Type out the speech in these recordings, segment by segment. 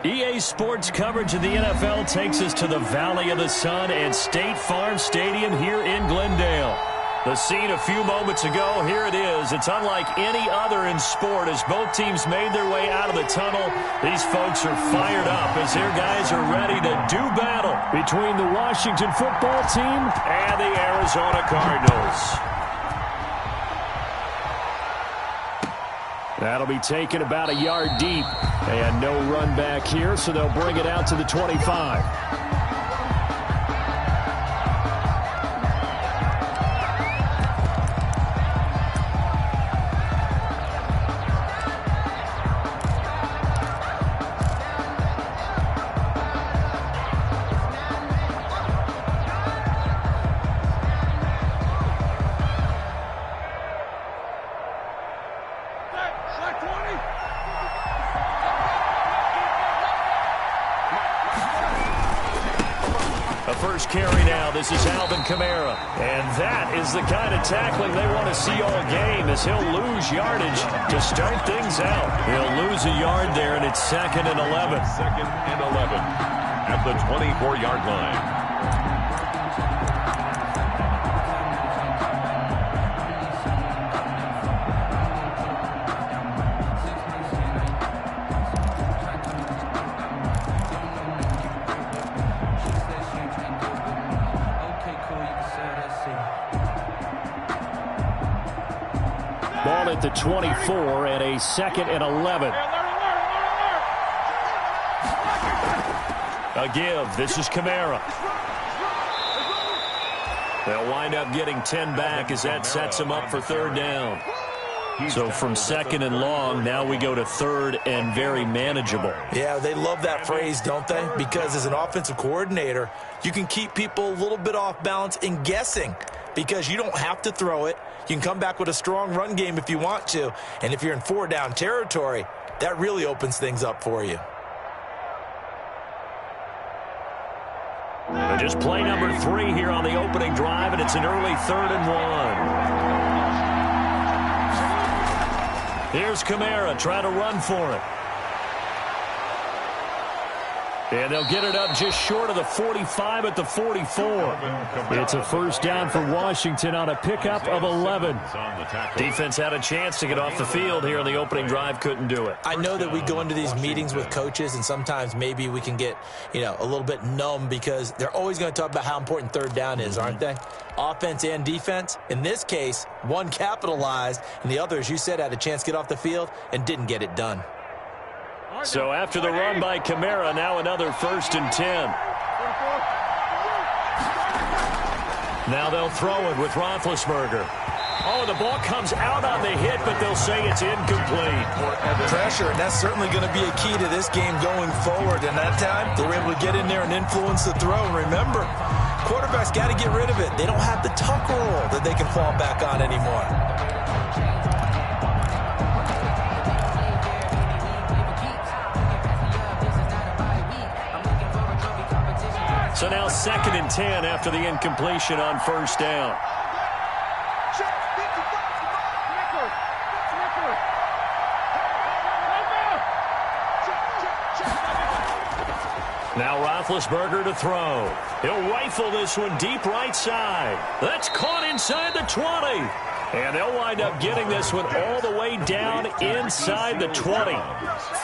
EA Sports coverage of the NFL takes us to the Valley of the Sun and State Farm Stadium here in Glendale. The scene a few moments ago, here it is. It's unlike any other in sport as both teams made their way out of the tunnel. These folks are fired up as their guys are ready to do battle between the Washington football team and the Arizona Cardinals. That'll be taken about a yard deep. And no run back here, so they'll bring it out to the 25. First carry now. This is Alvin Kamara. And that is the kind of tackling they want to see all game as he'll lose yardage to start things out. He'll lose a yard there, and it's 2nd and 11. 2nd and 11 at the 24-yard line. Ball at the 24 and a 2nd and 11. A give. This is Kamara. They'll wind up getting 10 back as that sets them up for 3rd down. So from 2nd and long, now we go to 3rd and very manageable. Yeah, they love that phrase, don't they? Because as an offensive coordinator, you can keep people a little bit off balance and guessing because you don't have to throw it. You can come back with a strong run game if you want to. And if you're in 4-down territory, that really opens things up for you. Just play number 3 here on the opening drive, and it's an early 3rd and 1. Here's Kamara trying to run for it. And they'll get it up just short of the 45 at the 44. It's a 1st down for Washington on a pickup of 11. Defense had a chance to get off the field here in the opening drive, couldn't do it. I know that we go into these meetings with coaches, and sometimes maybe we can get, a little bit numb because they're always going to talk about how important 3rd down is, aren't they? Offense and defense. In this case, one capitalized, and the other, as you said, had a chance to get off the field and didn't get it done. So after the run by Kamara, now another 1st and 10. Now they'll throw it with Roethlisberger. Oh, the ball comes out on the hit, but they'll say it's incomplete. Pressure, and that's certainly going to be a key to this game going forward. And that time, they were able to get in there and influence the throw. Remember, quarterbacks got to get rid of it. They don't have the tuck rule that they can fall back on anymore. So now 2nd and 10 after the incompletion on 1st down. Now Roethlisberger to throw. He'll rifle this one deep right side. That's caught inside the 20. And they'll wind up getting this one all the way down inside the 20.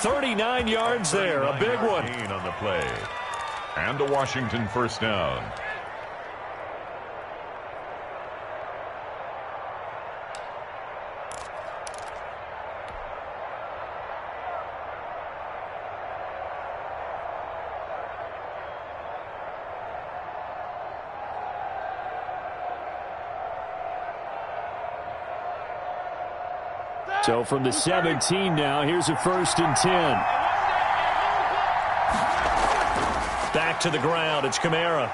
39 yards there, a big one. On the play. And a Washington 1st down. So from the 17 now, here's a 1st and 10. Back to the ground, it's Kamara.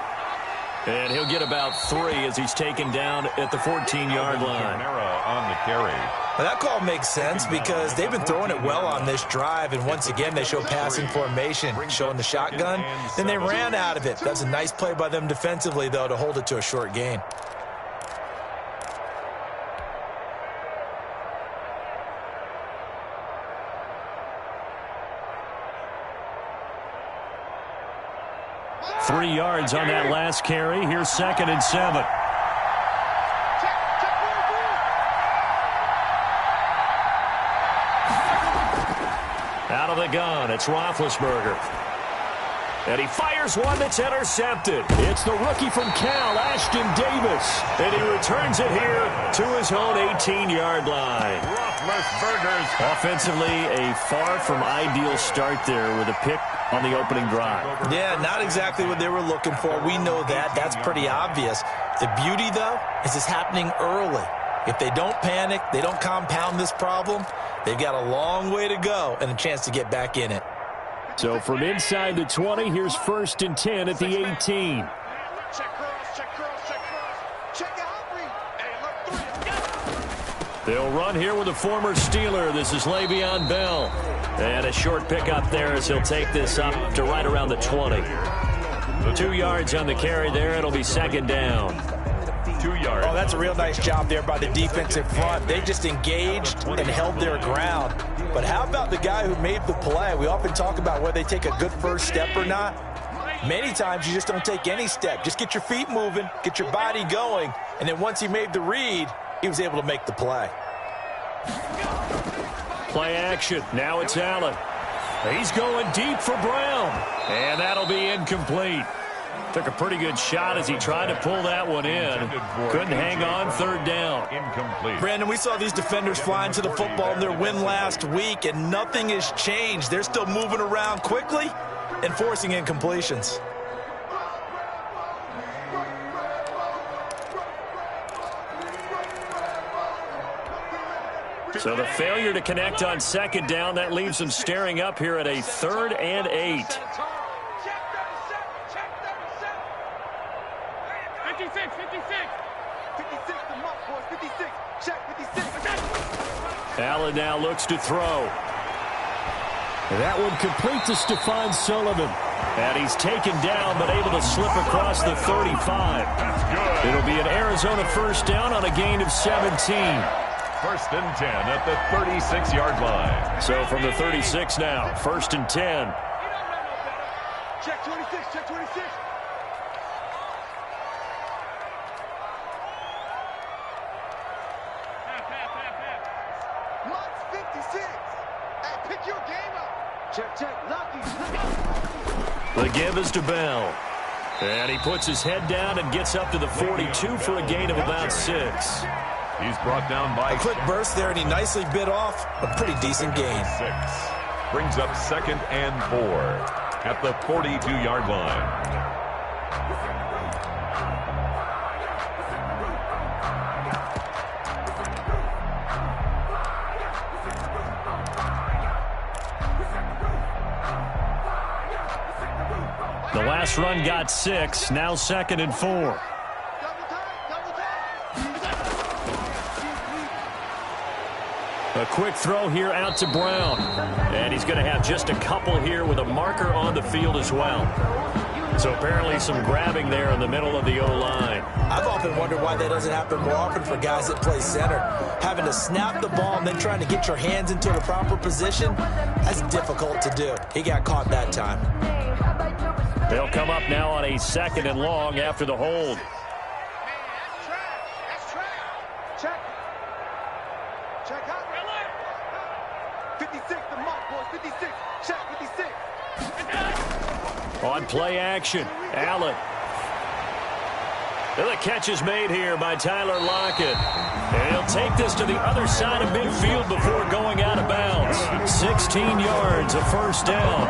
And he'll get about 3 as he's taken down at the 14-yard line. Kamara on the carry. Well, that call makes sense because they've been throwing it well on this drive, and once again they show passing formation, showing the shotgun. Then they ran out of it. That's a nice play by them defensively, though, to hold it to a short gain. 3 yards on that last carry. Here's 2nd and 7. Out of the gun, it's Roethlisberger. And he fires one that's intercepted. It's the rookie from Cal, Ashton Davis. And he returns it here to his own 18-yard line. Roethlisberger's offensively, a far from ideal start there with a pick on the opening drive. Yeah, not exactly what they were looking for. We know that. That's pretty obvious. The beauty, though, is it's happening early. If they don't panic, they don't compound this problem, they've got a long way to go and a chance to get back in it. So from inside the 20, here's 1st and 10 at the 18. Check cross, check cross, check cross. Check out. Hey, look, 3. They'll run here with a former Steeler. This is Le'Veon Bell. And a short pickup there as he'll take this up to right around the 20. 2 yards on the carry there. It'll be 2nd down. 2 yards. Oh, that's a real nice job there by the defensive front. They just engaged and held their ground. But how about the guy who made the play? We often talk about whether they take a good first step or not. Many times you just don't take any step. Just get your feet moving, get your body going, and then once he made the read, he was able to make the play. Play action. Now it's Allen. He's going deep for Brown. And that'll be incomplete. Took a pretty good shot as he tried to pull that one in. Couldn't hang on, 3rd down. Incomplete. Brandon, we saw these defenders flying to the football in their win last week, and nothing has changed. They're still moving around quickly and forcing incompletions. So the failure to connect on 2nd down, that leaves them staring up here at a 3rd and 8. 56, 56, the mark, boys, 56, check, 56. Allen now looks to throw. And that one complete to Stephon Sullivan. And he's taken down, but able to slip across the 35. That's good. It'll be an Arizona 1st down on a gain of 17. 1st and 10 at the 36-yard line. So from the 36 now, 1st and 10. Check 26, check 26. Mark's 56. Hey, pick your game up. Check, Lucky. The give is to Bell. And he puts his head down and gets up to the 42 for a gain of about 6. He's brought down by A quick burst there, and he nicely bit off a pretty decent gain. 6. Brings up 2nd and 4 at the 42-yard line. The last run got 6, now 2nd and 4. A quick throw here out to Brown. And he's going to have just a couple here with a marker on the field as well. So apparently some grabbing there in the middle of the O-line. I've often wondered why that doesn't happen more often for guys that play center. Having to snap the ball and then trying to get your hands into the proper position, that's difficult to do. He got caught that time. They'll come up now on a 2nd and long after the hold. That's track. Check. Check out. 56, the mark, boys, 56. Check, 56. On play action, Allen. And the catch is made here by Tyler Lockett. And he'll take this to the other side of midfield before going out of bounds. 16 yards, a 1st down.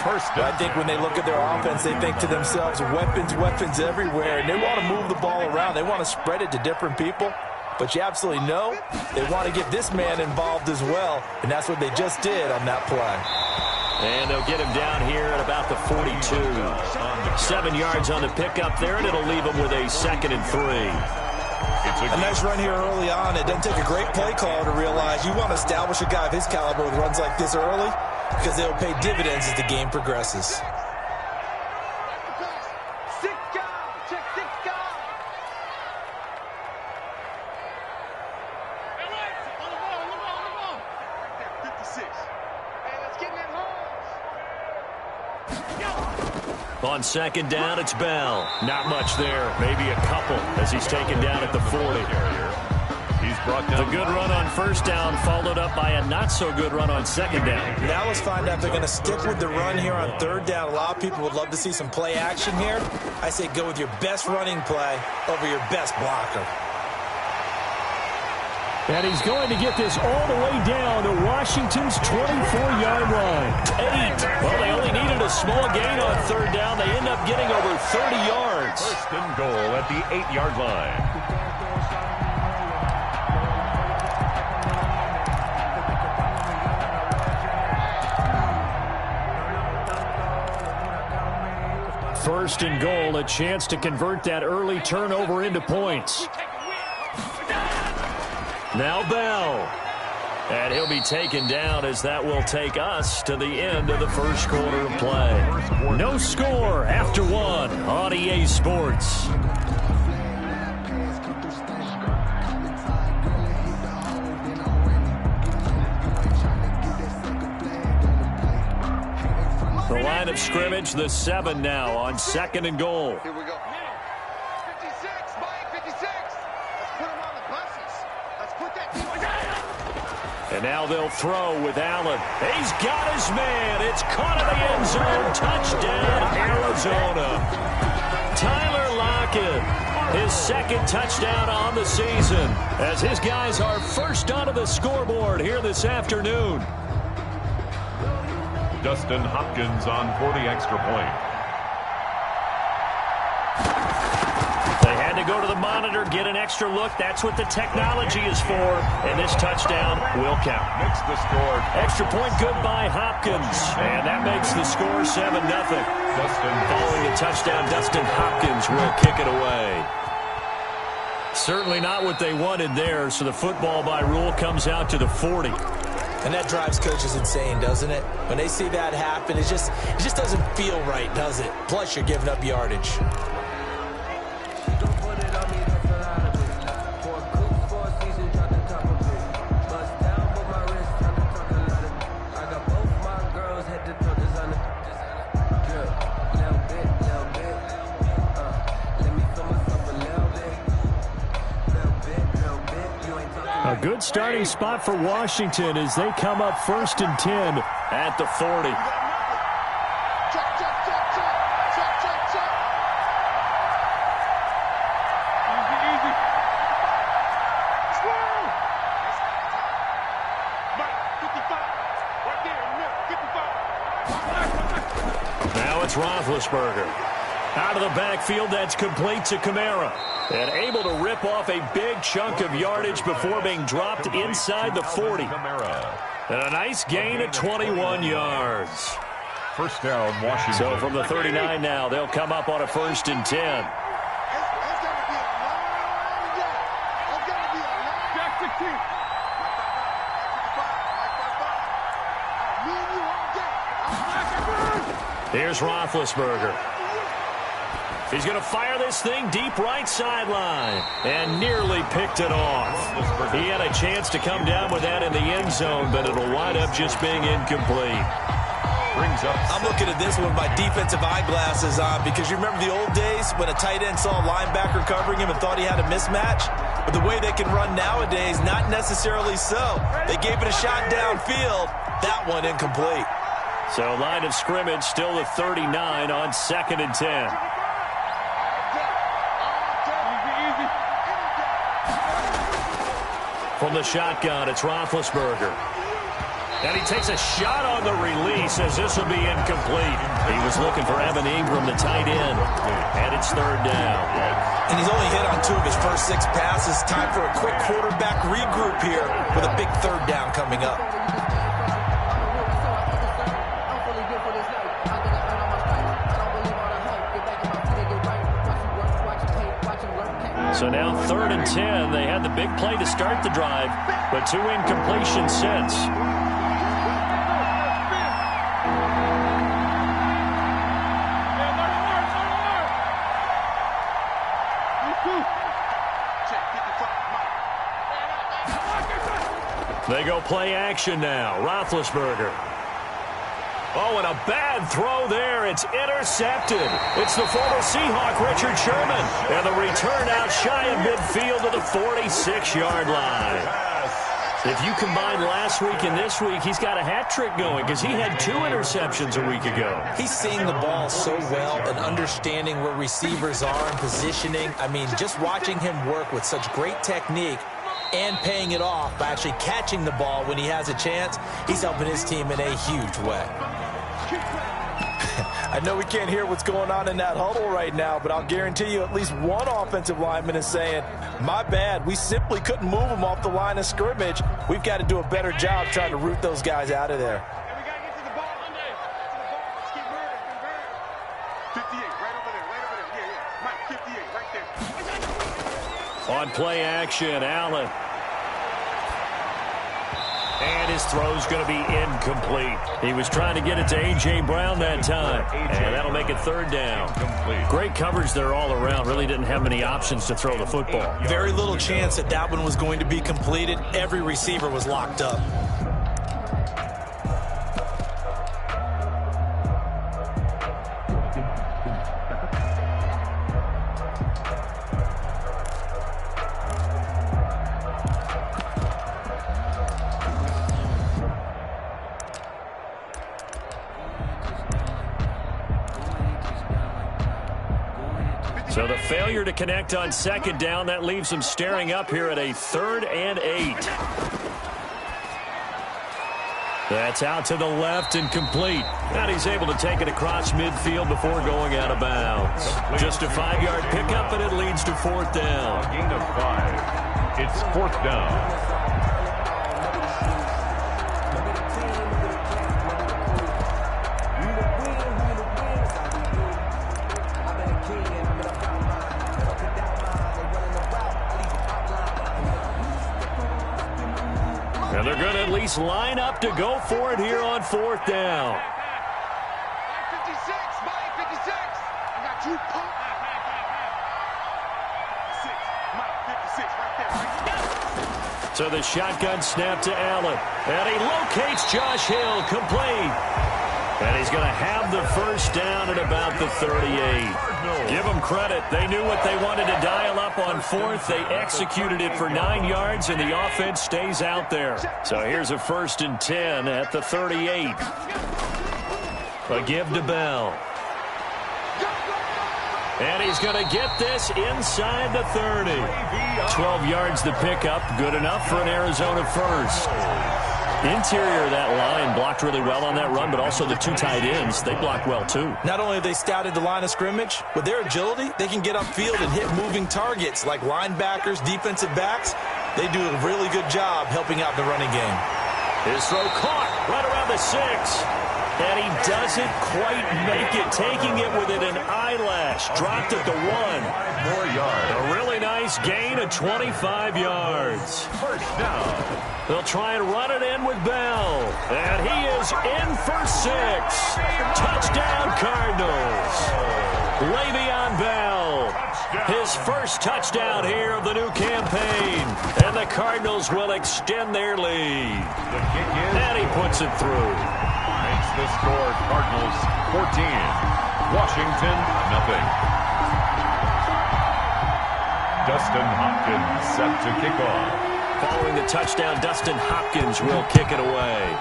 I think when they look at their offense, they think to themselves, weapons everywhere, and they want to move the ball around. They want to spread it to different people. But you absolutely know they want to get this man involved as well, and that's what they just did on that play. And they'll get him down here at about the 42. 7 yards on the pickup there, and it'll leave him with a 2nd and 3. A nice run here early on. It doesn't take a great play caller to realize you want to establish a guy of his caliber with runs like this early, because they'll pay dividends as the game progresses. On second down, it's Bell. Not much there. Maybe a couple as he's taken down at the 40. He's brought down. The good run on first down followed up by a not-so-good run on second down. Now let's find out if they're going to stick with the run here on third down. A lot of people would love to see some play action here. I say go with your best running play over your best blocker. And he's going to get this all the way down to Washington's 24-yard line. 8. Well, they only needed a small gain on third down. They end up getting over 30 yards. First and goal at the 8-yard line. First and goal, a chance to convert that early turnover into points. Now Bell. And he'll be taken down as that will take us to the end of the first quarter of play. No score after one on EA Sports. The line of scrimmage, the 7 now on second and goal. Here we go. 56, Mike, 56. Let's put him on the buses. Let's put that team on. And now they'll throw with Allen. He's got his man. It's caught in the end zone. Touchdown, Arizona. Tyler Lockett, his second touchdown on the season, as his guys are first onto the scoreboard here this afternoon. Dustin Hopkins on for the extra point. They had to go to the monitor, get an extra look. That's what the technology is for. And this touchdown will count. Makes the score. Extra point good by Hopkins. And that makes the score 7-0. Following the touchdown, Dustin Hopkins will kick it away. Certainly not what they wanted there, so the football by rule comes out to the 40. And that drives coaches insane, doesn't it? When they see that happen, it just doesn't feel right, does it? Plus, you're giving up yardage. A good starting spot for Washington as they come up first and 10 at the 40. Check, check, check, check. Check, check, check. Easy, easy. Slow. Mike, 55. Right there in the middle. 55. Now it's Roethlisberger. Out of the backfield, that's complete to Kamara. And able to rip off a big chunk of yardage before being dropped inside the 40. And a nice gain of 21 yards. First down, Washington. So from the 39 now, they'll come up on a first and 10. It's going to be a long day. It's going to be a long day. Jack 16. Me and you all day. Here's Roethlisberger. He's going to fire this thing deep right sideline and nearly picked it off. He had a chance to come down with that in the end zone, but it'll wind up just being incomplete. Brings up. I'm looking at this with my defensive eyeglasses on because you remember the old days when a tight end saw a linebacker covering him and thought he had a mismatch? But the way they can run nowadays, not necessarily so. They gave it a shot downfield. That one incomplete. So line of scrimmage still the 39 on second and 10. From the shotgun, it's Roethlisberger. And he takes a shot on the release as this will be incomplete. He was looking for Evan Ingram, the tight end. And it's third down. And he's only hit on 2 of his first 6 passes. Time for a quick quarterback regroup here with a big third down coming up. So now third and 10. They had the big play to start the drive, but 2 incompletions since. They go play action now. Roethlisberger. Oh, and a bad throw there. It's intercepted. It's the former Seahawk, Richard Sherman. And the return out shy of midfield to the 46-yard line. If you combine last week and this week, he's got a hat trick going because he had 2 interceptions a week ago. He's seeing the ball so well and understanding where receivers are and positioning. I mean, just watching him work with such great technique and paying it off by actually catching the ball when he has a chance, he's helping his team in a huge way. I know we can't hear what's going on in that huddle right now, but I'll guarantee you at least one offensive lineman is saying, my bad, we simply couldn't move them off the line of scrimmage. We've got to do a better job trying to root those guys out of there. And we got to get to the ball. Let's keep moving. 58, right over there. Yeah. Mike, 58, right there. On play action, Allen. And his throw's going to be incomplete. He was trying to get it to A.J. Brown that time. And that'll make it 3rd down. Great coverage there all around. Really didn't have many options to throw the football. Very little chance that that one was going to be completed. Every receiver was locked up. So the failure to connect on 2nd down, that leaves them staring up here at a 3rd and 8. That's out to the left and complete. And he's able to take it across midfield before going out of bounds. Just a 5-yard pickup, and it leads to 4th down. A gain of 5. It's 4th down. And they're going to at least line up to go for it here on 4th down. Mike 56. I got you. Mike 56, right there. So the shotgun snap to Allen. And he locates Josh Hill, complete. And he's going to have the 1st down at about the 38. Give them credit. They knew what they wanted to dial up on 4th. They executed it for 9 yards, and the offense stays out there. So here's a 1st and 10 at the 38. A give to Bell. And he's going to get this inside the 30. 12 yards the pickup. Good enough for an Arizona 1st. Interior of that line blocked really well on that run, but also the 2 tight ends, they blocked well too. Not only have they scouted the line of scrimmage, with their agility, they can get upfield and hit moving targets like linebackers, defensive backs. They do a really good job helping out the running game. His throw caught right around the 6. And he doesn't quite make it, taking it within an eyelash. Dropped at the 1. 4 yards. A really nice gain of 25 yards. 1st down. They'll try and run it in with Bell. And he is in for 6. Touchdown, Cardinals. Le'Veon Bell. His 1st touchdown here of the new campaign. And the Cardinals will extend their lead. The kick is. And he puts it through. Makes the score Cardinals 14. Washington, nothing. Dustin Hopkins set to kick off. Following the touchdown, Dustin Hopkins will kick it away.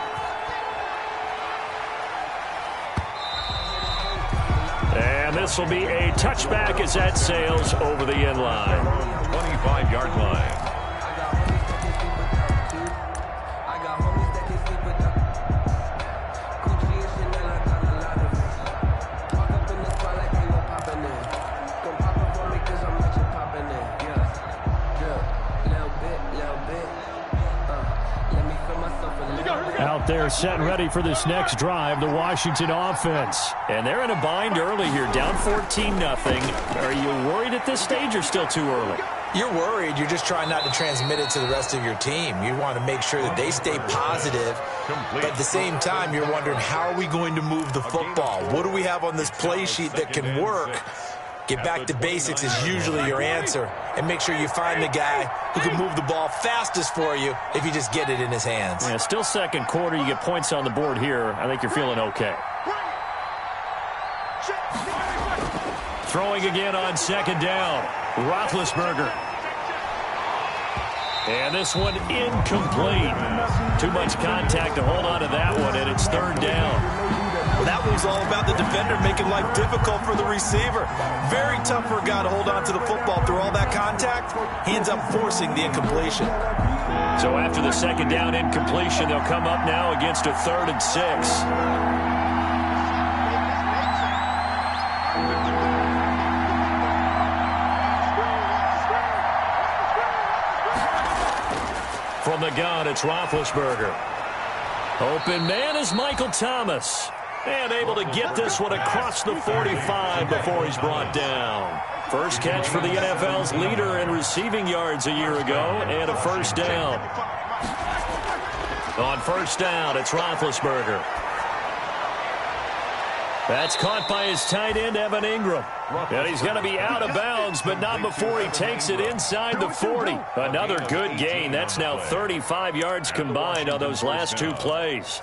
And this will be a touchback as that sails over the end line. 25-yard line. Out there set and ready for this next drive, the Washington offense. And they're in a bind early here, down 14-0. Are you worried at this stage or still too early? You're worried. You're just trying not to transmit it to the rest of your team. You want to make sure that they stay positive. But at the same time, you're wondering, how are we going to move the football? What do we have on this play sheet that can work? Get back to basics is usually your answer. And make sure you find the guy who can move the ball fastest for you if you just get it in his hands. Yeah, still second quarter. You get points on the board here. I think you're feeling okay. Throwing again on second down. Roethlisberger. And this one incomplete. Too much contact to hold on to that one, and it's third down. Well, that was all about the defender making life difficult for the receiver. Very tough for a guy to hold on to the football through all that contact. He ends up forcing the incompletion. So after the second down incompletion, they'll come up now against a 3rd and 6. From the gun, it's Roethlisberger. Open man is Michael Thomas. And able to get this one across the 45 before he's brought down. First catch for the NFL's leader in receiving yards a year ago, and a first down. On first down, it's Roethlisberger. That's caught by his tight end, Evan Ingram. And he's going to be out of bounds, but not before he takes it inside the 40. Another good gain. That's now 35 yards combined on those last 2 plays.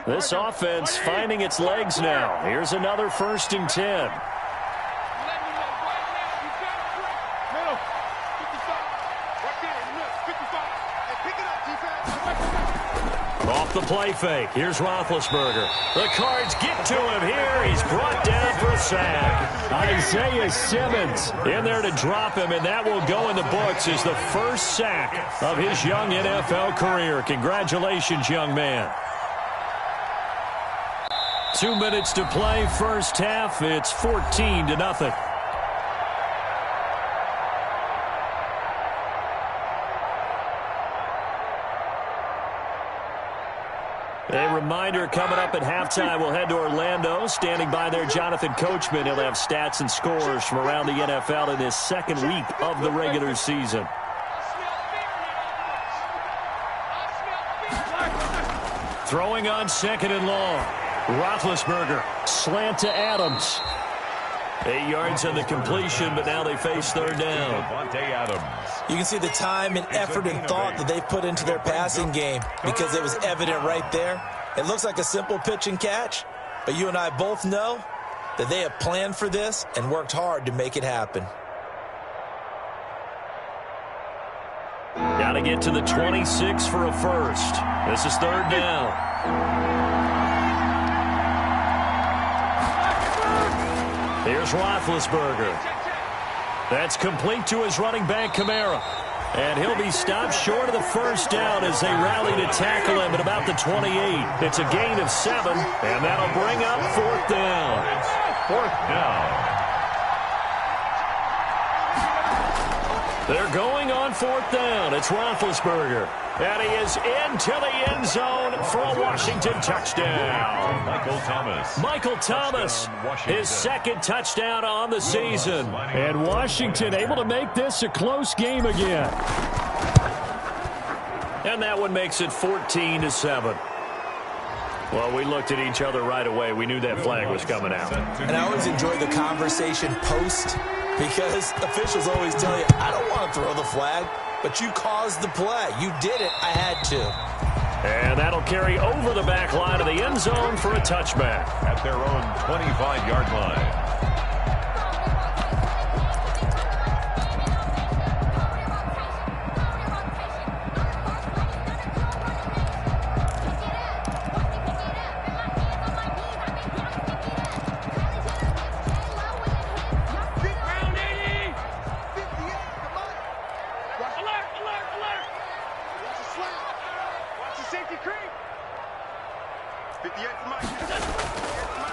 This offense finding its legs now. Here's another 1st and 10. Off the play fake. Here's Roethlisberger. The Cards get to him here. He's brought down for a sack. Isaiah Simmons in there to drop him, and that will go in the books as the first sack of his young NFL career. Congratulations, young man. 2 minutes to play, first half. It's 14-0. A reminder coming up at halftime, we'll head to Orlando. Standing by there, Jonathan Coachman. He'll have stats and scores from around the NFL in his 2nd week of the regular season. Throwing on 2nd and long. Roethlisberger, slant to Adams. 8 yards on the completion, but now they face 3rd down. You can see the time and effort and thought that they put into their passing game because it was evident right there. It looks like a simple pitch and catch, but you and I both know that they have planned for this and worked hard to make it happen. Got to get to the 26 for a first. This is 3rd down. Here's Roethlisberger. That's complete to his running back, Kamara. And he'll be stopped short of the first down as they rally to tackle him at about the 28. It's a gain of 7, and that'll bring up 4th down. It's 4th down. They're going on 4th down. It's Roethlisberger. And he is into the end zone for a Washington touchdown. Michael Thomas, his 2nd touchdown on the season. And Washington able to make this a close game again. And that one makes it 14-7. Well, we looked at each other right away. We knew that flag was coming out. And I always enjoy the conversation post because officials always tell you, I don't want to throw the flag, but you caused the play. You did it. I had to. And that'll carry over the back line of the end zone for a touchback. At their own 25-yard line.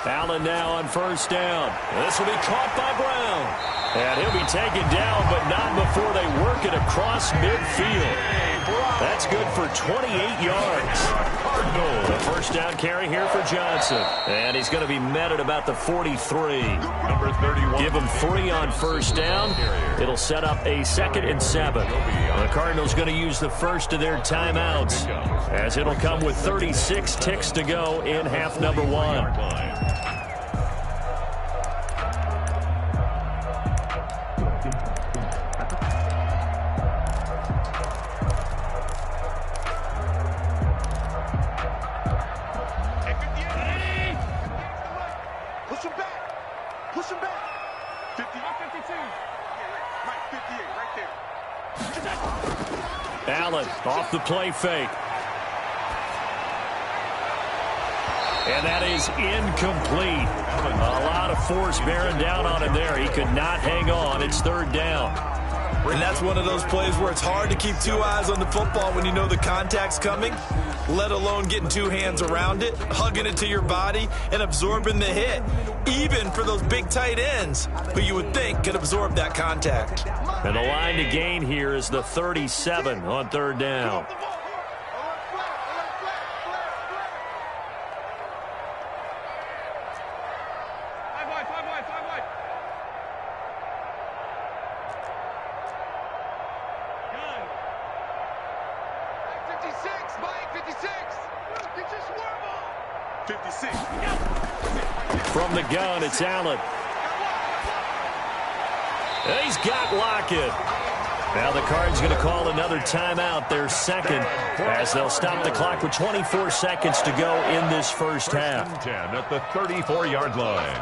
Allen now on first down. This will be caught by Brown. And he'll be taken down, but not before they work it across midfield. That's good for 28 yards. Cardinals. The first down carry here for Johnson. And he's going to be met at about the 43. Number 31. Give him 3 on first down. It'll set up a 2nd and 7. The Cardinals going to use the first of their timeouts, as it'll come with 36 ticks to go in half number 1. Allen off the play fake. And that is incomplete. A lot of force bearing down on him there. He could not hang on. It's 3rd down. And that's one of those plays where it's hard to keep 2 eyes on the football when you know the contact's coming, let alone getting 2 hands around it, hugging it to your body, and absorbing the hit, even for those big tight ends who you would think could absorb that contact. And the line to gain here is the 37 on 3rd down. From the gun, it's Allen. He's got Lockett. Now the Cards going to call another timeout, their 2nd, as they'll stop the clock with 24 seconds to go in this first half. 10 at the 34-yard line.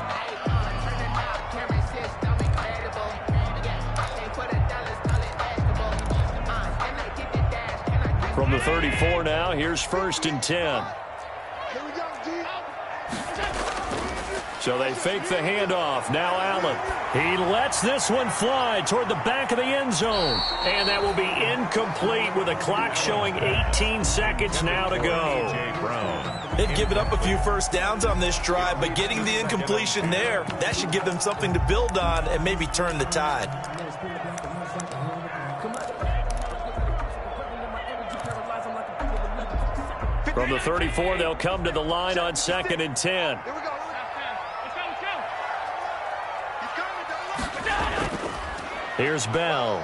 From the 34 now, here's 1st and 10. So they fake the handoff. Now Allen. He lets this one fly toward the back of the end zone. And that will be incomplete with a clock showing 18 seconds now to go. They've given up a few first downs on this drive, but getting the incompletion there, that should give them something to build on and maybe turn the tide. From the 34, they'll come to the line on 2nd and 10. Here's Bell.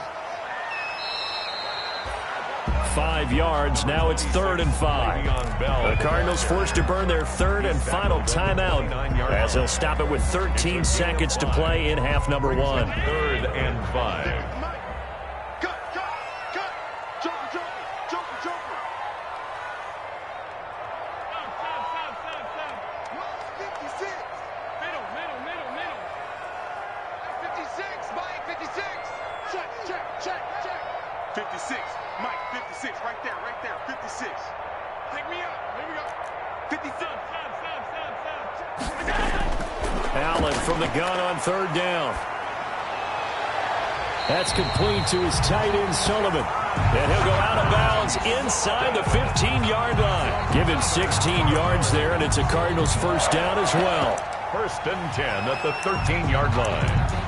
5 yards. Now it's 3rd and 5. The Cardinals forced to burn their 3rd and final timeout, as they'll stop it with 13 seconds to play in half number 1. 3rd and 5. Allen from the gun on 3rd down. That's complete to his tight end, Sullivan. And he'll go out of bounds inside the 15-yard line. Give him 16 yards there, and it's a Cardinals first down as well. 1st and 10 at the 13-yard line.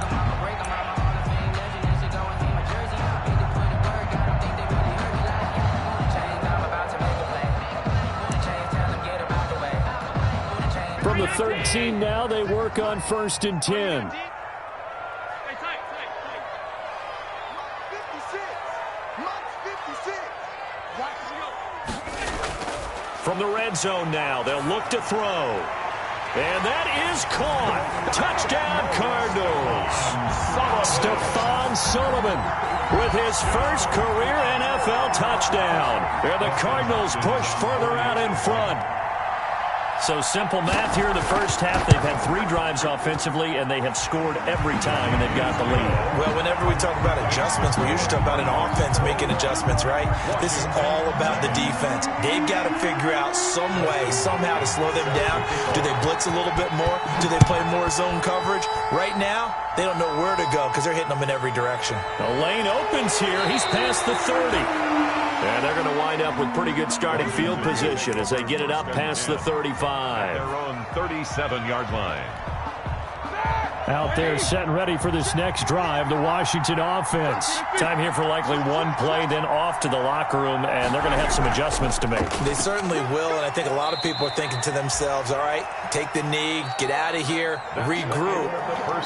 From the 13 now, they work on 1st and 10. From the red zone now, they'll look to throw. And that is caught. Touchdown, Cardinals. Stephon Sullivan with his first career NFL touchdown. And the Cardinals push further out in front. So simple math here in the first half. They've had 3 drives offensively, and they have scored every time, and they've got the lead. Well, whenever we talk about adjustments, we usually talk about an offense making adjustments, right? This is all about the defense. They've got to figure out some way, somehow to slow them down. Do they blitz a little bit more? Do they play more zone coverage? Right now, they don't know where to go because they're hitting them in every direction. The lane opens here. He's past the 30. And they're going to wind up with pretty good starting field position as they get it up past the 35. Their own 37-yard line. Out there set and ready for this next drive, the Washington offense. Time here for likely one play, then off to the locker room, and they're going to have some adjustments to make. They certainly will, and I think a lot of people are thinking to themselves, all right, take the knee, get out of here, regroup.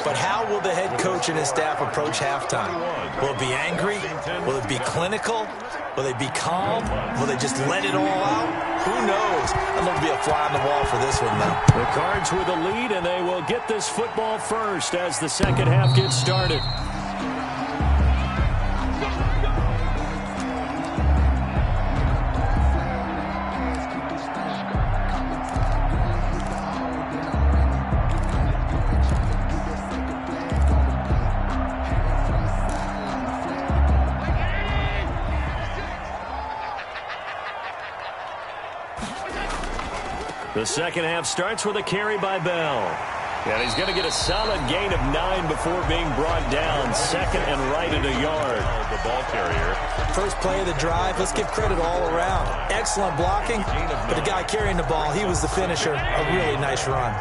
But how will the head coach and his staff approach halftime? Will it be angry? Will it be clinical? Will they be calm? Will they just let it all out? Who knows? I'd love to be a fly on the wall for this one, though. The Cards with a lead, and they will get this football first as the second half gets started. The second half starts with a carry by Bell. And he's going to get a solid gain of 9 before being brought down. Second and right at a yard. The ball carrier. First play of the drive, let's give credit all around. Excellent blocking, but the guy carrying the ball, he was the finisher. A really nice run.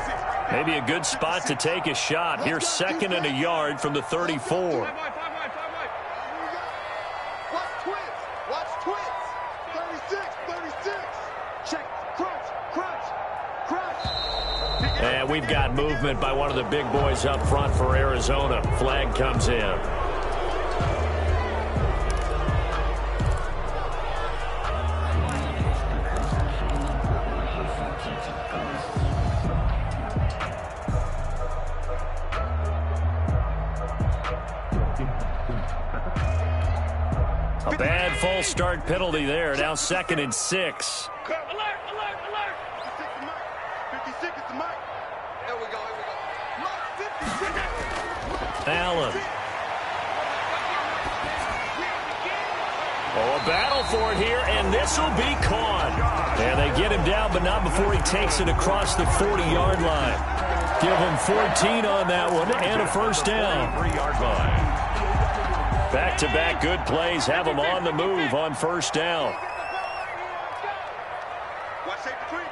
Maybe a good spot to take a shot. Here's second and a yard from the 34. Watch twins. 36. Check. Crunch. And we've got movement by one of the big boys up front for Arizona. Flag comes in. A bad false start penalty there. Now second and 6. Alert. 56 is the mic. Here we go. Mark 56. Allen. Oh, a battle for it here, and this will be caught. And they get him down, but not before he takes it across the 40-yard line. Give him 14 on that one and a first down. 3-yard line. Back-to-back good plays have him on the move on first down. Watch safety creep.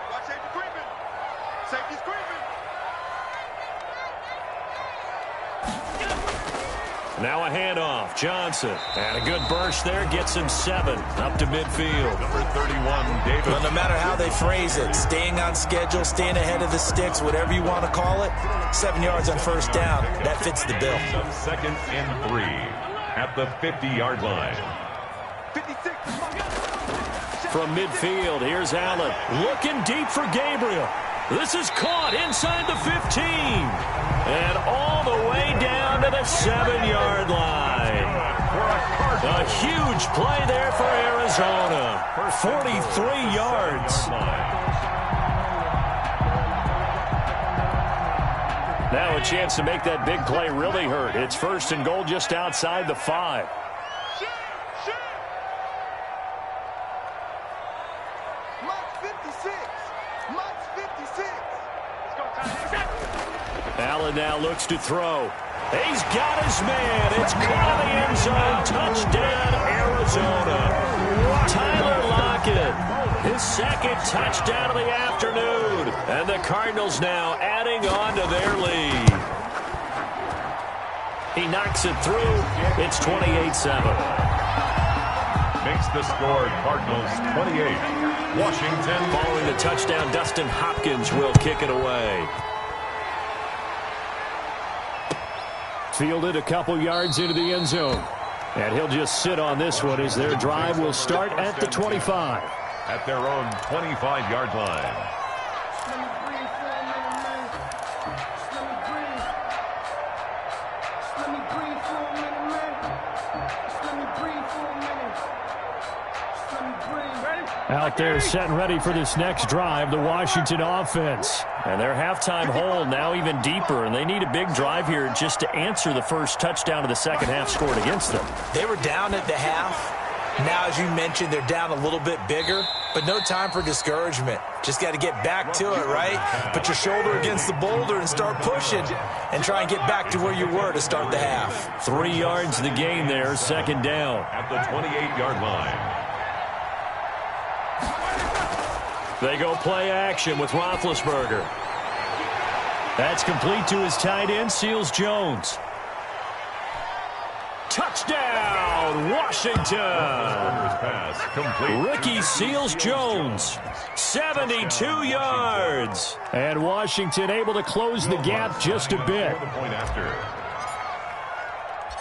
Safety's creeping. Now a handoff. Johnson. And a good burst there. Gets him 7 up to midfield. Number 31, Davis. Well, no matter how they phrase it, staying on schedule, staying ahead of the sticks, whatever you want to call it, 7 yards on first down. That fits the bill. Second and 3 at the 50-yard line. 56. From midfield, here's Allen. Looking deep for Gabriel. This is caught inside the 15. And all the way down to the 7-yard line. A huge play there for Arizona. 43 yards. Now a chance to make that big play really hurt. It's first and goal just outside the 5. Allen now looks to throw. He's got his man. It's caught in the end zone. Touchdown, Arizona. Tyler Lockett, his second touchdown of the afternoon. And the Cardinals now adding on to their lead. He knocks it through. It's 28-7. Makes the score Cardinals 28. Washington. Following the touchdown, Dustin Hopkins will kick it away. Fielded a couple yards into the end zone. And he'll just sit on this one as their drive will start at the 25. At their own 25-yard line. Out there set and ready for this next drive, the Washington offense. And their halftime hole now even deeper, and they need a big drive here just to answer the first touchdown of the second half scored against them. They were down at the half. Now, as you mentioned, they're down a little bit bigger, but no time for discouragement. Just got to get back to it, right? Put your shoulder against the boulder and start pushing and try and get back to where you were to start the half. 3 yards the gain there, second down. At the 28-yard line. They go play action with Roethlisberger. That's complete to his tight end, Seals Jones. Touchdown, Washington! Ricky Seals Jones, 72 yards. And Washington able to close the gap just a bit.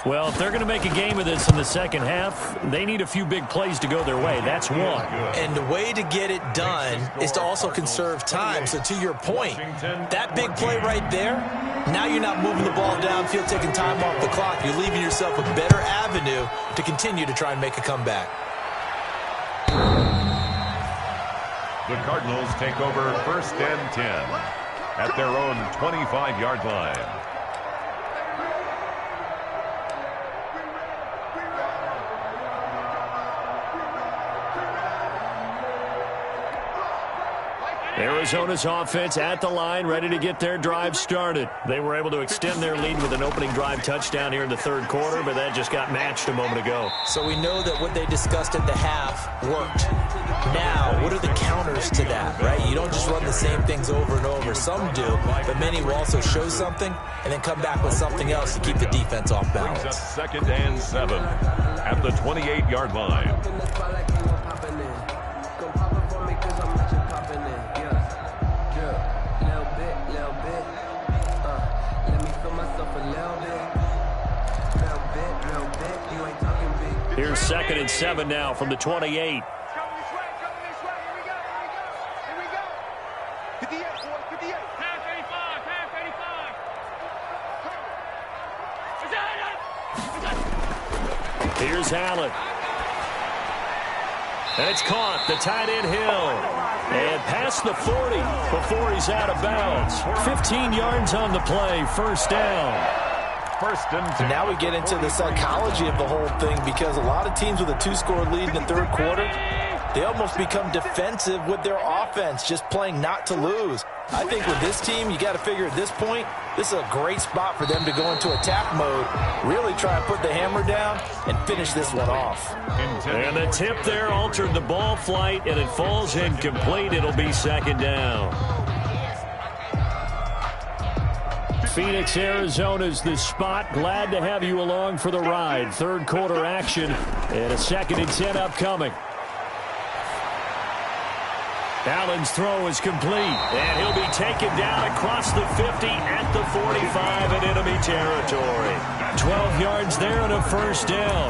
Well, if they're going to make a game of this in the second half, they need a few big plays to go their way. That's one. And the way to get it done is to also conserve time. So to your point, that big play right there, now you're not moving the ball downfield, taking time off the clock. You're leaving yourself a better avenue to continue to try and make a comeback. The Cardinals take over 1st and 10 at their own 25-yard line. Arizona's offense at the line, ready to get their drive started. They were able to extend their lead with an opening drive touchdown here in the third quarter, but that just got matched a moment ago. So we know that what they discussed at the half worked. Now, what are the counters to that, right? You don't just run the same things over and over. Some do, but many will also show something and then come back with something else to keep the defense off balance. Brings up 2nd and 7 at the 28-yard line. Here's 2nd and 7 now from the 28. Here's Allen. And it's caught. The tight end Hill. And past the 40 before he's out of bounds. 15 yards on the play. First down. 1st and 10. And now we get into the psychology of the whole thing, because a lot of teams with a 2-score lead in the third quarter, they almost become defensive with their offense, just playing not to lose. I think with this team, you got to figure at this point, this is a great spot for them to go into attack mode, really try and put the hammer down and finish this one off. And the tip there altered the ball flight, and it falls incomplete. It'll be 2nd down. Phoenix, Arizona's the spot. Glad to have you along for the ride. Third quarter action and a 2nd and 10 upcoming. Allen's throw is complete, and he'll be taken down across the 50 at the 45 in enemy territory. 12 yards there and a first down.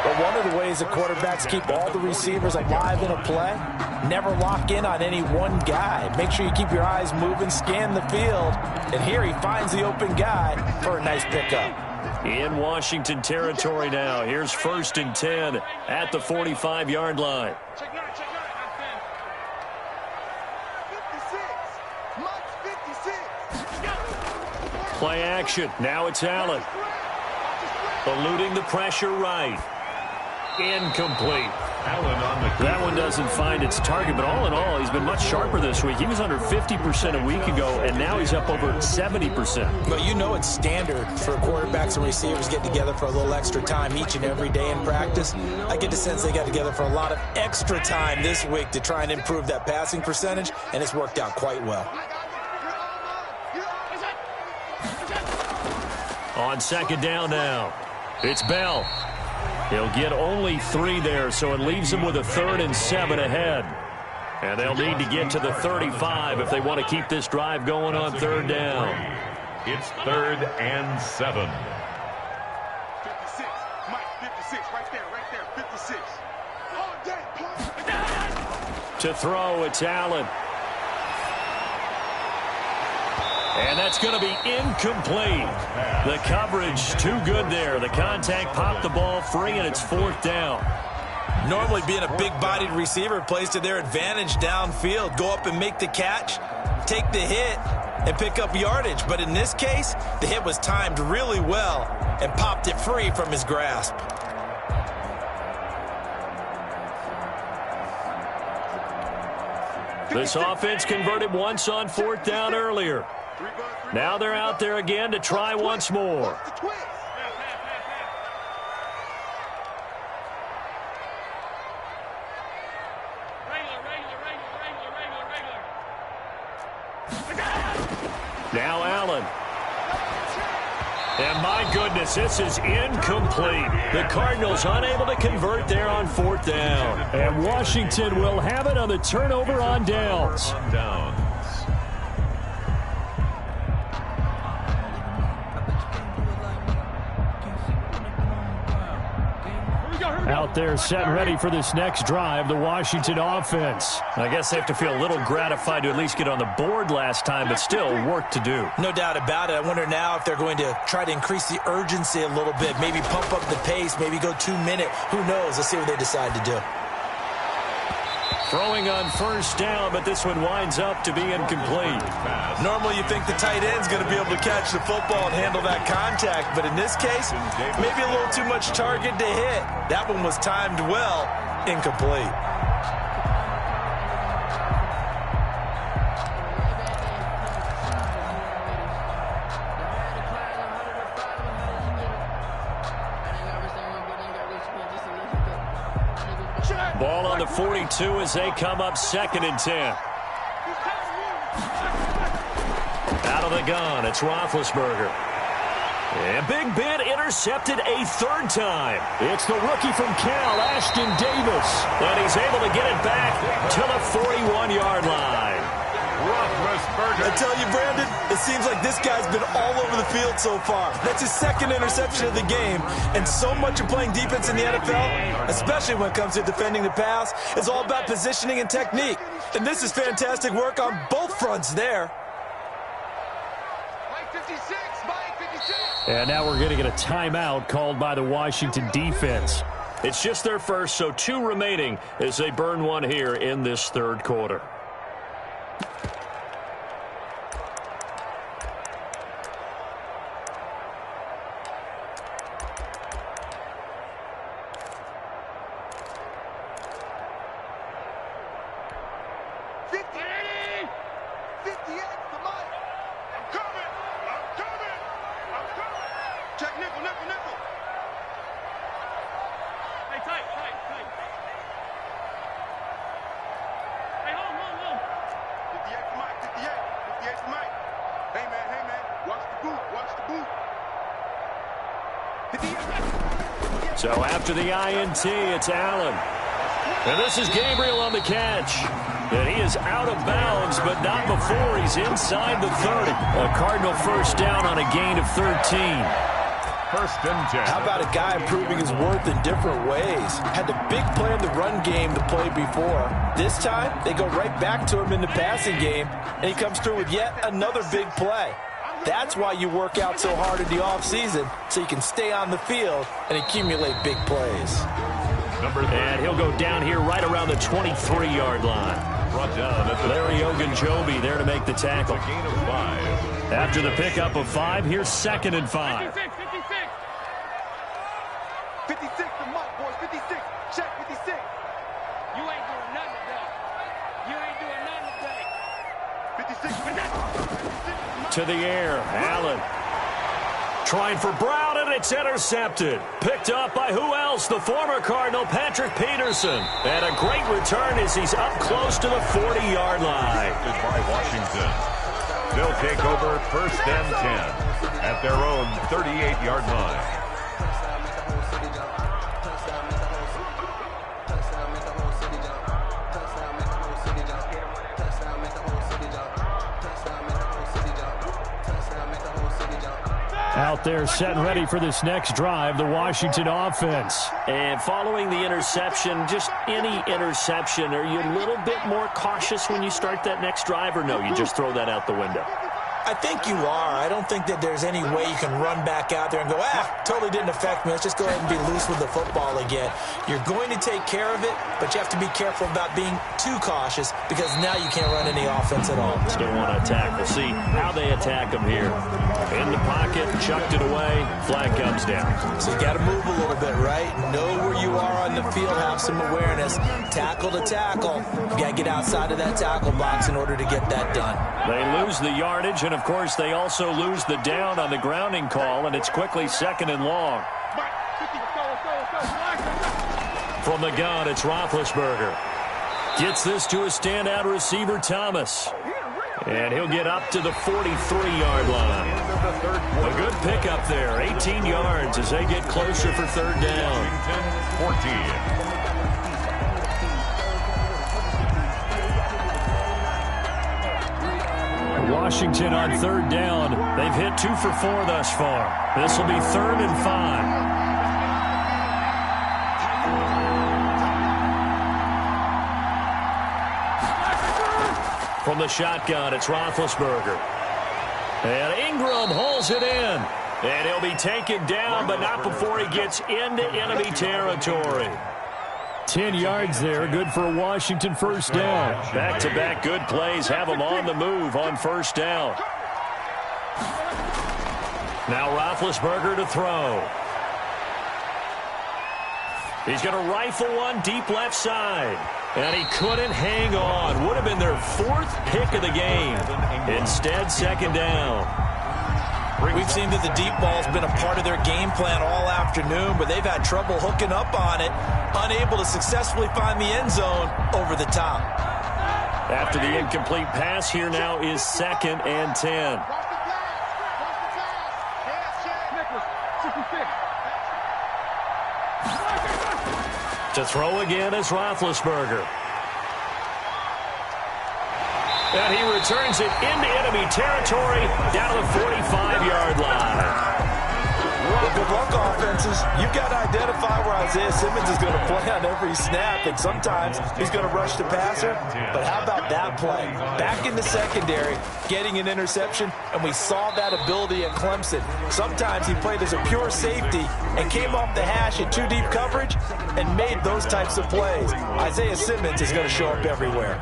But one of the ways the quarterbacks keep all the receivers alive in a play, never lock in on any one guy. Make sure you keep your eyes moving, scan the field, and here he finds the open guy for a nice pickup. In Washington territory now. Here's 1st and 10 at the 45-yard line. Play action. Now it's Allen. Eluding the pressure right. Incomplete. Allen on the That one doesn't find its target, but all in all, he's been much sharper this week. He was under 50% a week ago, and now he's up over 70%. But you know it's standard for quarterbacks and receivers to get together for a little extra time each and every day in practice. I get the sense they got together for a lot of extra time this week to try and improve that passing percentage, and it's worked out quite well. On 2nd down now, it's Bell. He'll get only 3 there, so it leaves him with a 3rd and 7 ahead. And they'll need to get to the 35 if they want to keep this drive going on 3rd down. It's 3rd and 7. 56, Mike, 56, right there, 56. All day, To throw, it's Allen. And that's going to be incomplete. The coverage too good there. The contact popped the ball free, and it's 4th down. Normally being a big-bodied receiver plays to their advantage downfield. Go up and make the catch, take the hit, and pick up yardage. But in this case, the hit was timed really well and popped it free from his grasp. This offense converted once on 4th down earlier. Now they're out there again to try once more. Now Allen. And my goodness, this is incomplete. The Cardinals unable to convert there on 4th down. And Washington will have it on the turnover on downs. Out there set and ready for this next drive, the Washington offense. I guess they have to feel a little gratified to at least get on the board last time, but still work to do. No doubt about it. I wonder now if they're going to try to increase the urgency a little bit, maybe pump up the pace, maybe go 2-minute. Who knows? Let's see what they decide to do. Throwing on 1st down, but this one winds up to be incomplete. Normally you think the tight end's going to be able to catch the football and handle that contact, but in this case, maybe a little too much target to hit. That one was timed well, incomplete. Ball on the 42 as they come up 2nd and 10. Out of the gun, it's Roethlisberger. And Big Ben intercepted a 3rd time. It's the rookie from Cal, Ashton Davis. And he's able to get it back to the 41-yard line. I tell you, Brandon, it seems like this guy's been all over the field so far. That's his 2nd interception of the game. And so much of playing defense in the NFL, especially when it comes to defending the pass, is all about positioning and technique. And this is fantastic work on both fronts there. And now we're going to get a timeout called by the Washington defense. It's just their first, so 2 remaining as they burn one here in this 3rd quarter. So after the INT, it's Allen. And this is Gabriel on the catch. And he is out of bounds, but not before he's inside the 30. A Cardinal 1st down on a gain of 13. 1st and 10. How about a guy proving his worth in different ways? Had the big play in the run game to play before. This time, they go right back to him in the passing game, and he comes through with yet another big play. That's why you work out so hard in the offseason, so you can stay on the field and accumulate big plays. And he'll go down here right around the 23-yard line. Brought down at the Larry Ogunjobi there to make the tackle. a gain of 5. After the pickup of 5, here's 2nd and 5. 56 to Mike, boys. 56. Check 56. You ain't doing nothing today. You ain't doing nothing today. 56. To the air, Allen. Trying for Brown, and it's intercepted. Picked up by who else? The former Cardinal, Patrick Peterson. And a great return as he's up close to the 40-yard line. By Washington. They'll take over 1st and 10 at their own 38-yard line. Out there set and ready for this next drive, the Washington offense. And following the interception, just any interception, are you a little bit more cautious when you start that next drive, or no, you just throw that out the window? I think you are. I don't think that there's any way you can run back out there and go, totally didn't affect me. Let's just go ahead and be loose with the football again. You're going to take care of it, but you have to be careful about being too cautious because now you can't run any offense at all. Still want to attack. We'll see how they attack them here. In the pocket, chucked it away, flag comes down. So you got to move a little bit, right? Know where you are on the field, have some awareness. Tackle to tackle. You got to get outside of that tackle box in order to get that done. They lose the yardage, and of course they also lose the down on the grounding call, and it's quickly 2nd and long. From the gun, it's Roethlisberger. Gets this to a standout receiver, Thomas. And he'll get up to the 43-yard line. A good pickup there, 18 yards as they get closer for third down. 14. Washington on third down. They've hit 2 for 4 thus far. This will be 3rd and 5. From the shotgun, it's Roethlisberger. And Ingram hauls it in. And he'll be taken down, but not before he gets into enemy territory. 10 yards there, good for a Washington first down. Back-to-back good plays have him on the move on first down. Now Roethlisberger to throw. He's going to rifle one deep left side. And he couldn't hang on. Would have been their 4th pick of the game. Instead, second down. We've seen that the deep ball's been a part of their game plan all afternoon, but they've had trouble hooking up on it, unable to successfully find the end zone over the top. After the incomplete pass, here now is 2nd and 10. To throw again is Roethlisberger. And he returns it into enemy territory down to the 45-yard line. Well, good luck, offenses. You've got to identify where Isaiah Simmons is going to play on every snap, and sometimes he's going to rush the passer. But how about that play? Back in the secondary, getting an interception, and we saw that ability at Clemson. Sometimes he played as a pure safety and came off the hash in 2-deep coverage and made those types of plays. Isaiah Simmons is going to show up everywhere.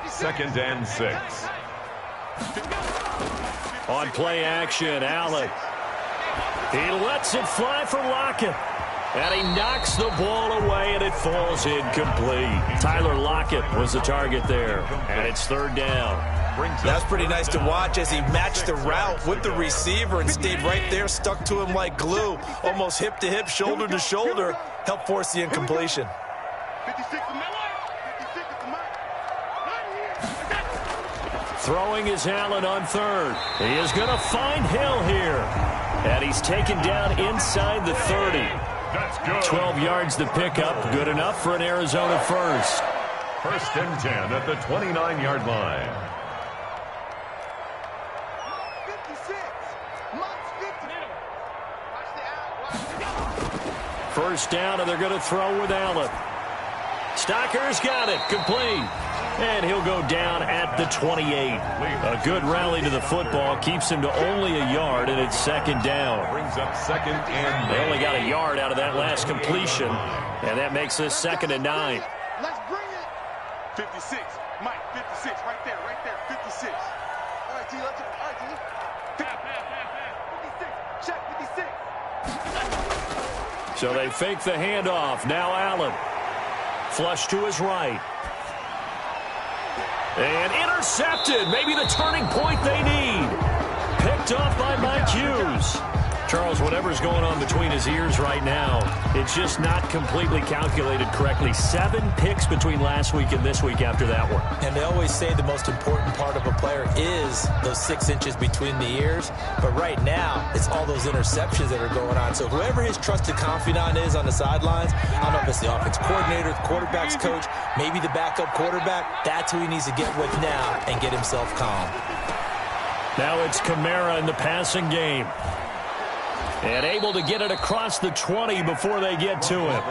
2nd and 6. On play action, Allen. He lets it fly for Lockett. And he knocks the ball away, and it falls incomplete. Tyler Lockett was the target there. And it's 3rd down. That's pretty nice to watch as he matched the route with the receiver and stayed right there, stuck to him like glue. Almost hip to hip, shoulder to shoulder. Helped force the incompletion. 56 Throwing is Allen on 3rd. He is going to find Hill here. And he's taken down inside the 30. That's good. 12 yards to pick up. Good enough for an Arizona first. 1st and 10 at the 29-yard line. 56. Mott's 50. First down, and they're going to throw with Allen. Stocker's got it. Complete. And he'll go down at the 28. A good rally to the football. Keeps him to only a yard, and it's 2nd down. Brings up 2nd and 9. They only got a yard out of that last completion, and that makes this 2nd and 9. Let's bring it. 56. Mike, 56. Right there, 56. All right, T, let's go. All right, T. 56. Check, 56. So they fake the handoff. Now Allen. Flush to his right. And intercepted. Maybe the turning point they need. Picked off by Mike Hughes. Charles, whatever's going on between his ears right now, it's just not completely calculated correctly. 7 picks between last week and this week after that one. And they always say the most important part of a player is those 6 inches between the ears. But right now, it's all those interceptions that are going on. So whoever his trusted confidant is on the sidelines, I don't know if it's the offense coordinator, the quarterback's coach, maybe the backup quarterback, that's who he needs to get with now and get himself calm. Now it's Kamara in the passing game. And able to get it across the 20 before they get to him.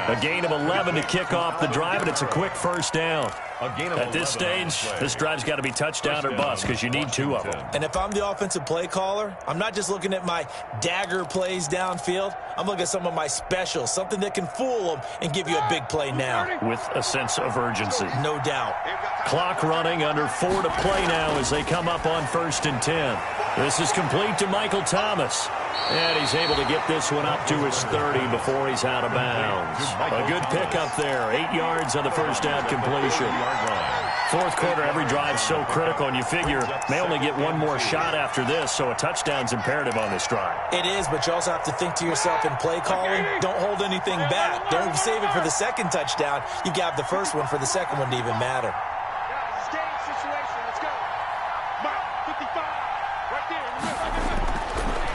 A gain of 11 to kick off the drive, and it's a quick first down. At this stage, this drive's got to be touchdown or bust because you need 2 of them. And if I'm the offensive play caller, I'm not just looking at my dagger plays downfield. I'm looking at some of my specials, something that can fool them and give you a big play now. With a sense of urgency. No doubt. Clock running, under 4 to play now as they come up on 1st and 10. This is complete to Michael Thomas. And he's able to get this one up to his 30 before he's out of bounds. A good pickup there. 8 yards on the first down completion. 4th quarter, every drive so critical, and you figure may only get 1 more shot after this, so a touchdown's imperative on this drive. It is, but you also have to think to yourself in play calling, don't hold anything back. Don't save it for the 2nd touchdown. You got the first one for the 2nd one to even matter. Guys, it's game situation. Let's go.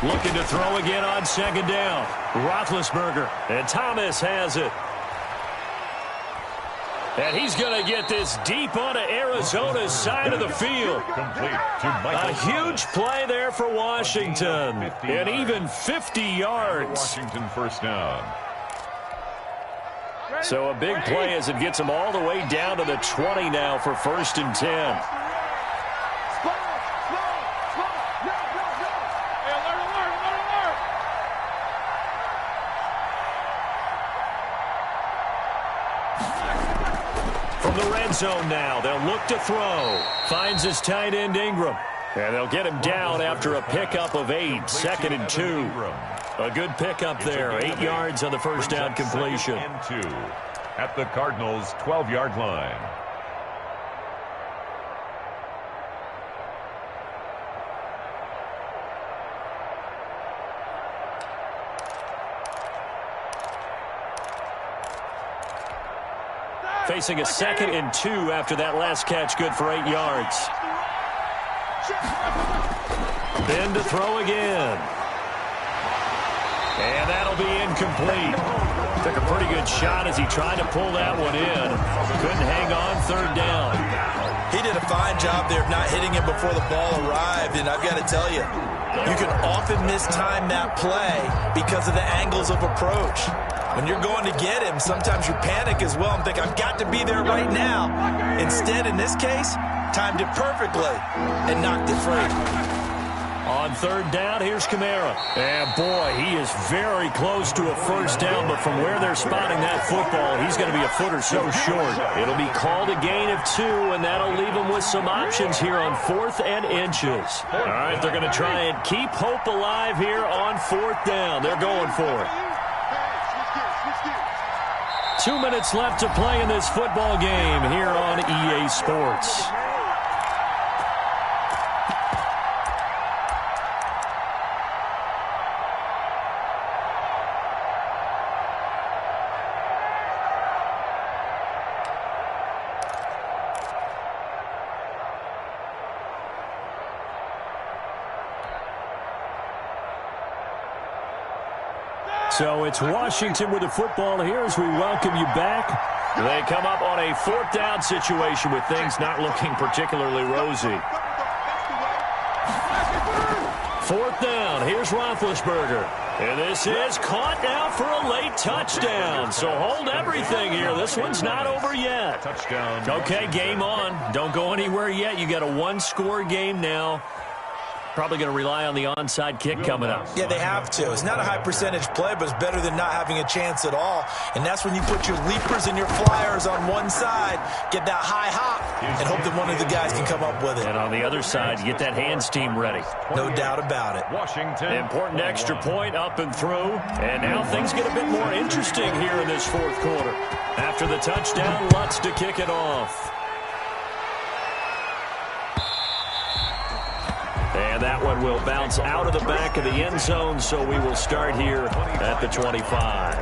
Looking to throw again on second down. Roethlisberger, and Thomas has it. And he's going to get this deep onto Arizona's side of the field. A huge play there for Washington. And even 50 yards. Washington first down. So a big play as it gets them all the way down to the 20 now for 1st and 10. From the red zone now, they'll look to throw. Finds his tight end Ingram. And they'll get him down after a pickup of 8, 2nd and 2. A good pickup there, 8 yards on the first down completion. And 2 at the Cardinals' 12-yard line. Facing a 2nd and 2 after that last catch, good for 8 yards. Then to throw again. And that'll be incomplete. Took a pretty good shot as he tried to pull that one in. Couldn't hang on 3rd down. He did a fine job there of not hitting him before the ball arrived, and I've got to tell you, you can often mistime that play because of the angles of approach. When you're going to get him, sometimes you panic as well and think, I've got to be there right now. Instead, in this case, timed it perfectly and knocked it free. On 3rd down, here's Kamara. And boy, he is very close to a first down, but from where they're spotting that football, he's going to be a foot or so short. It'll be called a gain of 2, and that'll leave him with some options here on 4th and inches. All right, they're going to try and keep hope alive here on 4th down. They're going for it. 2 minutes left to play in this football game here on EA Sports. So it's Washington with the football here as we welcome you back. They come up on a 4th down situation with things not looking particularly rosy. 4th down. Here's Roethlisberger. And this is caught now for a late touchdown. So hold everything here. This one's not over yet. Touchdown. Okay, game on. Don't go anywhere yet. You got a 1-score game now. Probably going to rely on the onside kick coming up. Yeah, they have to. It's not a high percentage play, but it's better than not having a chance at all. And that's when you put your leapers and your flyers on one side, get that high hop, and hope that one of the guys can come up with it. And on the other side, you get that hands team ready. No doubt about it. Washington. Important extra point up and through. And now things get a bit more interesting here in this 4th quarter. After the touchdown, Lutz to kick it off. And that one will bounce out of the back of the end zone, so we will start here at the 25.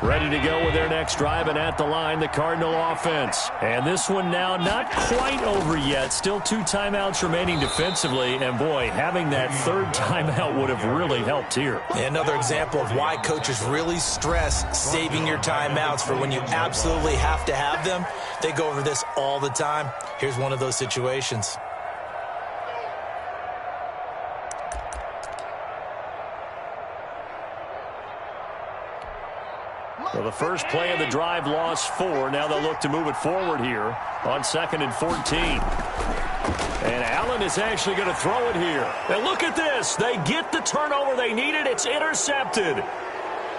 Ready to go with their next drive, and at the line, the Cardinal offense. And this one now not quite over yet. Still 2 timeouts remaining defensively. And, boy, having that 3rd timeout would have really helped here. Another example of why coaches really stress saving your timeouts for when you absolutely have to have them. They go over this all the time. Here's one of those situations. Well, the first play of the drive lost 4. Now they'll look to move it forward here on 2nd and 14. And Allen is actually going to throw it here. And look at this. They get the turnover they needed. It's intercepted.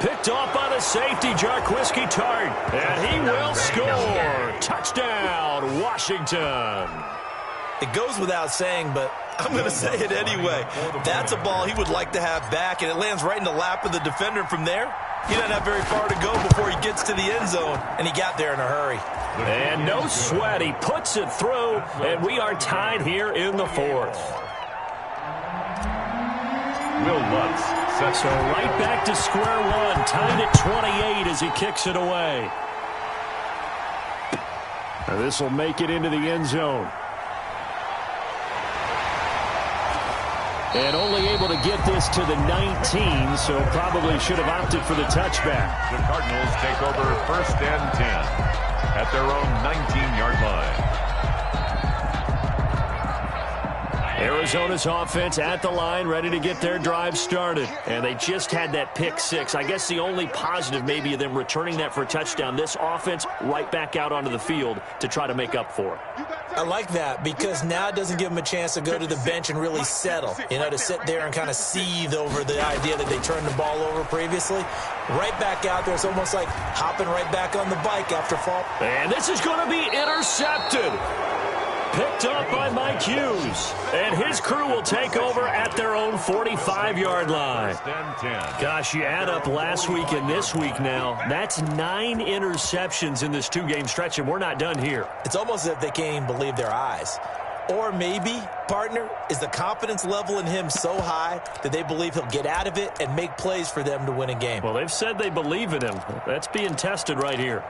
Picked off by the safety, Jarquiski Tart. And he will score. Touchdown, Washington. It goes without saying, but I'm going to say it anyway. That's a ball he would like to have back, and it lands right in the lap of the defender from there. He doesn't have very far to go before he gets to the end zone, and he got there in a hurry. And no sweat. He puts it through, and we are tied here in the fourth. Will Lutz sets So right back to square one, tied at 28 as he kicks it away. This will make it into the end zone. And only able to get this to the 19, so probably should have opted for the touchback. The Cardinals take over 1st and 10 at their own 19-yard line. Arizona's offense at the line, ready to get their drive started. And they just had that pick six. I guess the only positive maybe of them returning that for a touchdown. This offense right back out onto the field to try to make up for it. I like that because now it doesn't give them a chance to go to the bench and really settle, to sit there and kind of seethe over the idea that they turned the ball over previously. Right back out there, it's almost like hopping right back on the bike after fall. And this is going to be intercepted. Picked up by Mike Hughes. And his crew will take over at their own 45-yard line. Gosh, you add up last week and this week now. That's 9 interceptions in this two-game stretch, and we're not done here. It's almost as if they can't even believe their eyes. Or maybe, partner, is the confidence level in him so high that they believe he'll get out of it and make plays for them to win a game. Well, they've said they believe in him. That's being tested right here.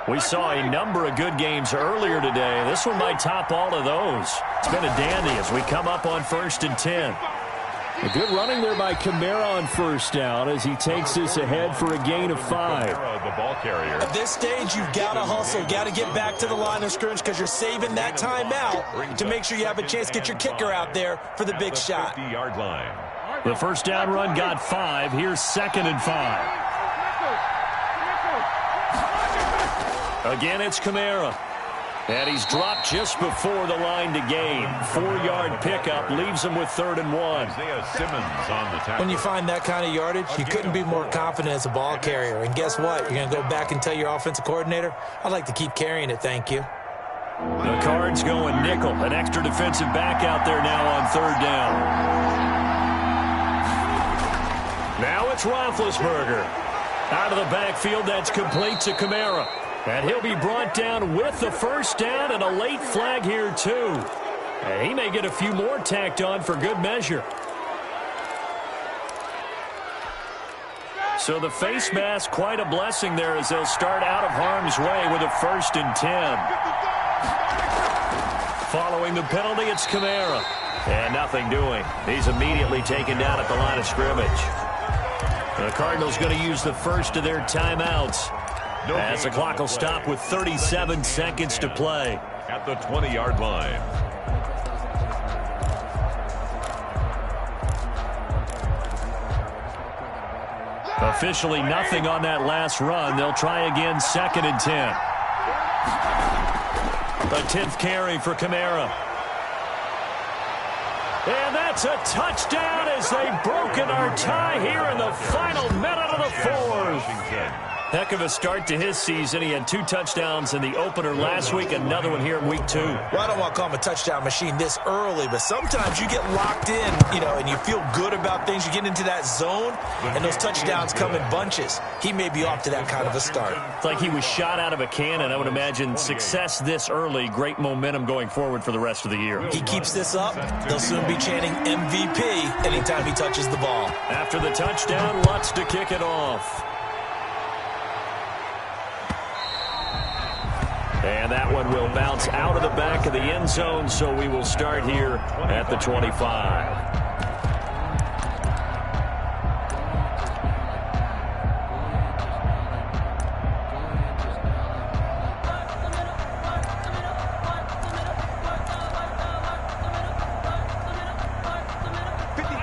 We saw a number of good games earlier today. This one might top all of those. It's been a dandy as we come up on 1st and 10. A good running there by Kamara on first down as he takes this ahead for a gain of 5. The ball carrier. At this stage, you've got to hustle, got to get back to the line of scrimmage because you're saving that time out to make sure you have a chance to get your kicker out there for the big shot. 50-yard line. The first down run got 5. Here's 2nd and 5. Again, it's Kamara. And he's dropped just before the line to gain. 4-yard pickup leaves him with 3rd and 1. Isaiah Simmons on the tackle. When you find that kind of yardage, you couldn't be more confident as a ball carrier. And guess what? You're going to go back and tell your offensive coordinator, I'd like to keep carrying it, thank you. The Cards going nickel. An extra defensive back out there now on 3rd down. Now it's Roethlisberger. Out of the backfield, that's complete to Kamara. And he'll be brought down with the first down and a late flag here, too. And he may get a few more tacked on for good measure. So the face mask, quite a blessing there as they'll start out of harm's way with a 1st and 10. Following the penalty, it's Kamara. And nothing doing. He's immediately taken down at the line of scrimmage. The Cardinals going to use the first of their timeouts. As the clock will stop with 37 seconds to play. At the 20-yard line. Officially nothing on that last run. They'll try again 2nd and 10. The 10th carry for Kamara. And that's a touchdown as they've broken our tie here in the final minute of the fourth. Heck of a start to his season. He had 2 touchdowns in the opener last week, another one here in week 2. Well, I don't want to call him a touchdown machine this early, but sometimes you get locked in, and you feel good about things. You get into that zone, and those touchdowns come in bunches. He may be off to that kind of a start. It's like he was shot out of a cannon. I would imagine success this early, great momentum going forward for the rest of the year. He keeps this up, they'll soon be chanting MVP anytime he touches the ball. After the touchdown, Lutz to kick it off. And that one will bounce out of the back of the end zone, so we will start here at the 25.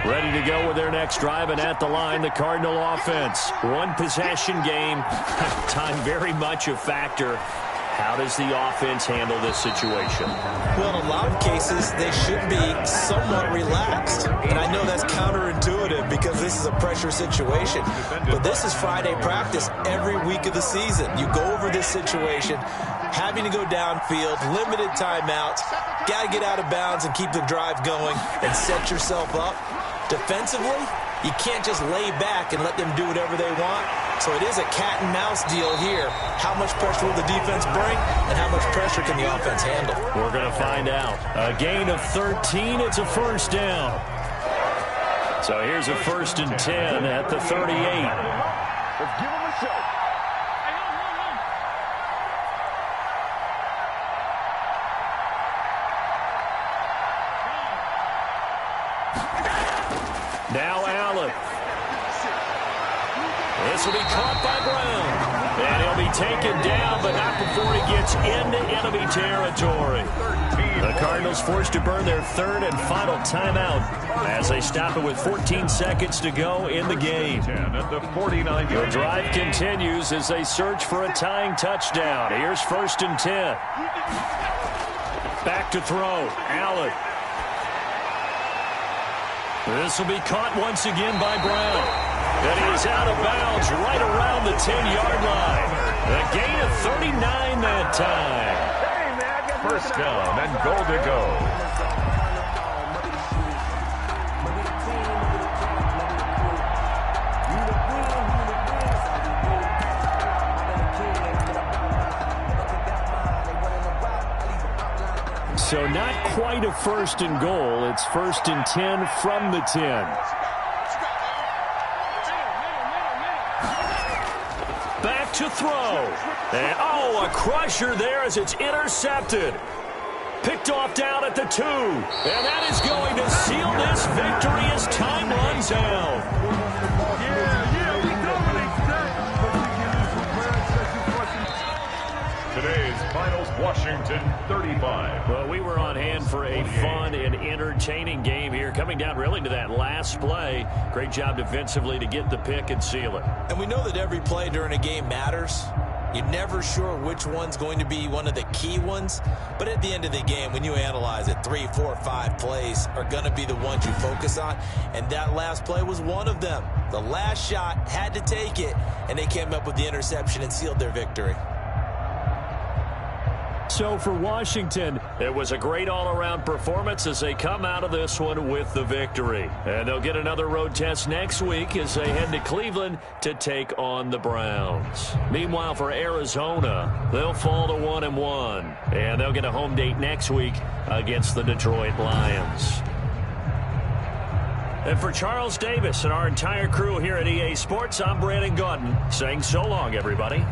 Ready to go with their next drive, and at the line, the Cardinal offense. One possession game, time very much a factor. How does the offense handle this situation? Well, in a lot of cases, they should be somewhat relaxed. And I know that's counterintuitive because this is a pressure situation. But this is Friday practice every week of the season. You go over this situation, having to go downfield, limited timeouts, got to get out of bounds and keep the drive going and set yourself up. Defensively, you can't just lay back and let them do whatever they want. So it is a cat and mouse deal here. How much pressure will the defense bring and how much pressure can the offense handle? We're going to find out. A gain of 13. It's a first down. So here's a 1st and 10 at the 38. Let's give him a show. Now Allen. This will be caught by Brown. And he'll be taken down, but not before he gets into enemy territory. The Cardinals forced to burn their 3rd and final timeout as they stop it with 14 seconds to go in the game. At the 49. The drive continues as they search for a tying touchdown. Here's 1st and 10. Back to throw. Allen. This will be caught once again by Brown. And he is out of bounds right around the 10-yard line. A gain of 39 that time. First down and goal to go. So not quite a 1st and goal. It's 1st and 10 from the 10. Back to throw. And, a crusher there as it's intercepted. Picked off down at the 2. And that is going to seal this victory as time runs out. We dominate today. Today's finals, Washington 35. Well, we were on hand for a fun and entertaining game here. Coming down really to that last play. Great job defensively to get the pick and seal it. And we know that every play during a game matters. You're never sure which one's going to be one of the key ones. But at the end of the game, when you analyze it, 3, 4, 5 plays are going to be the ones you focus on. And that last play was one of them. The last shot had to take it, and they came up with the interception and sealed their victory. So for Washington, it was a great all-around performance as they come out of this one with the victory. And they'll get another road test next week as they head to Cleveland to take on the Browns. Meanwhile, for Arizona, they'll fall to 1-1. And they'll get a home date next week against the Detroit Lions. And for Charles Davis and our entire crew here at EA Sports, I'm Brandon Gaudin saying so long, everybody.